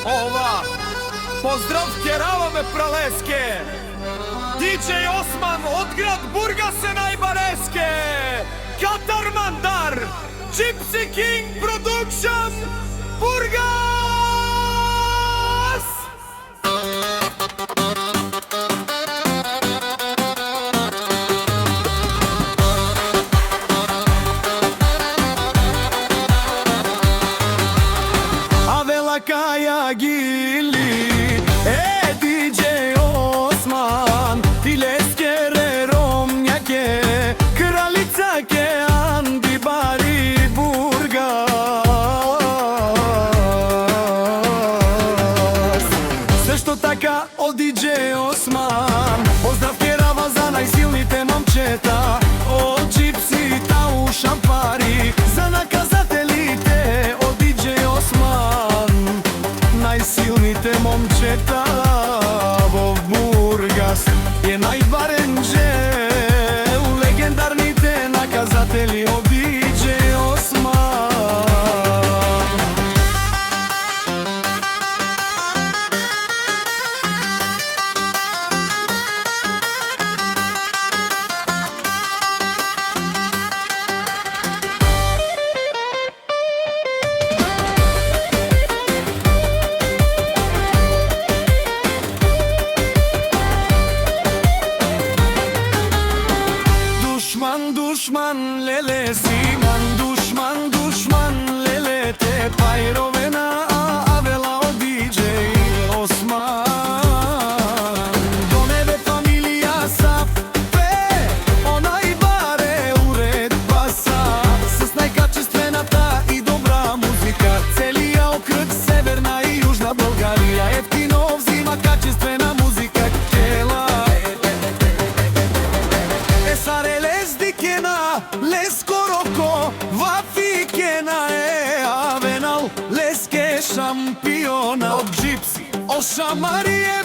ова. Поздрав кераваме пралеске. Диджеј Осман од град Бургас е најбареске. Катар Мандар, Gypsy King Production, Бургас! Avela Kaya Gili, DJ Osman, Tileskere Romnjake, Kraljica ke Andi Bari Burgas. Sve što taka od DJ Osman, pozdrav kerava za najsilnite momčeta, od Gypsy ta u Šampari, za nakazatelite od DJ Osman, najsilnite momčeta во Бургас je najbarenđe u legendarните nakazateli od DJ Osman. Dušman lele siman, dušman lele te pajrovena avela od DJ Osman. Do nebe familija sape, onaj bare ured basa, с најкачествената и добра музика, целија округ северна и јужна Българија, ефтино взима качествена музика кела. Les Corocco, Vafikena e Avenal, les che championa od Gypsy, o Šamarije